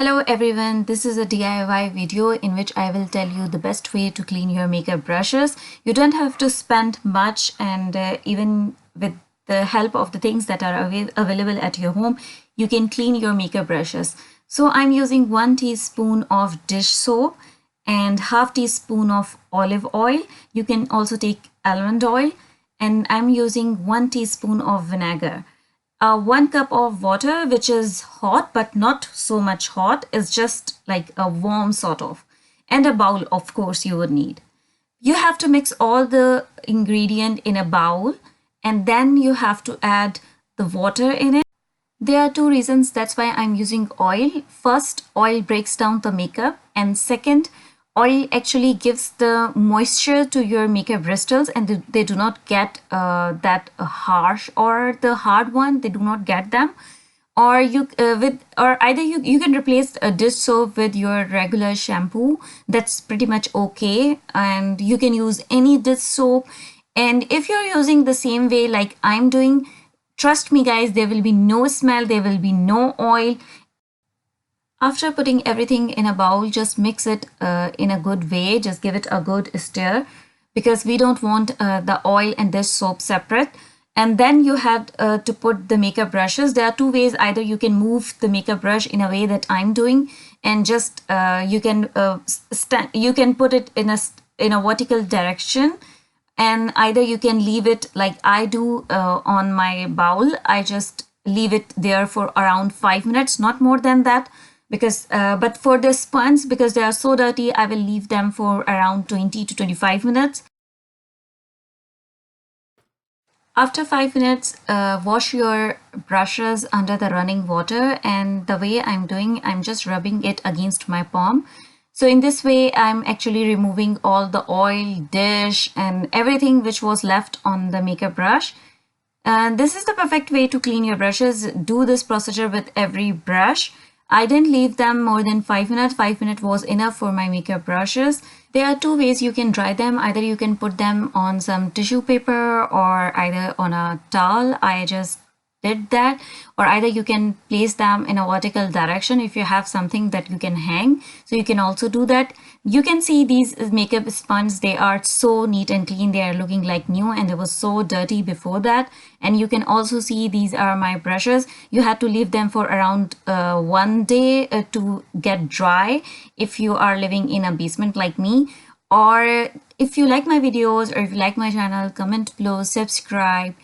Hello everyone, this is a DIY video in which I will tell you the best way to clean your makeup brushes. You don't have to spend much, and even with the help of the things that are available at your home, you can clean your makeup brushes. So I'm using 1 teaspoon of dish soap and half teaspoon of olive oil. You can also take almond oil, and I'm using 1 teaspoon of vinegar. 1 cup of water, which is hot but not so much hot, is just like a warm sort of, and a bowl of course you would need. You have to mix all the ingredient in a bowl, and then you have to add the water in it. There are two reasons that's why I'm using oil. First, oil breaks down the makeup, and second, oil actually gives the moisture to your makeup bristles, and they do not get that harsh or the hard one. They do not get them. Or either you can replace a dish soap with your regular shampoo. That's pretty much okay, and you can use any dish soap. And if you're using the same way like I'm doing, trust me guys, there will be no smell, there will be no oil. After putting everything in a bowl, just mix it in a good way. Just give it a good stir, because we don't want the oil and this soap separate. And then you have to put the makeup brushes. There are two ways. Either you can move the makeup brush in a way that I'm doing, and just you can put it in a vertical direction, and either you can leave it like I do on my bowl. I just leave it there for around 5 minutes, not more than that. Because but for the sponge, because they are so dirty, I will leave them for around 20 to 25 minutes. After 5 minutes, wash your brushes under the running water, and the way I'm doing, I'm just rubbing it against my palm. So in this way, I'm actually removing all the oil, dish, and everything which was left on the makeup brush. And this is the perfect way to clean your brushes. Do this procedure with every brush. I didn't leave them more than 5 minutes. 5 minutes was enough for my makeup brushes. There are two ways you can dry them. Either you can put them on some tissue paper or either on a towel. I just did that. Or either you can place them in a vertical direction if you have something that you can hang. So you can also do that. You can see these makeup sponges, they are so neat and clean. They are looking like new, and they were so dirty before that. And you can also see these are my brushes. You have to leave them for around 1 day to get dry if you are living in a basement like me. Or if you like my videos, or if you like my channel, comment below, subscribe.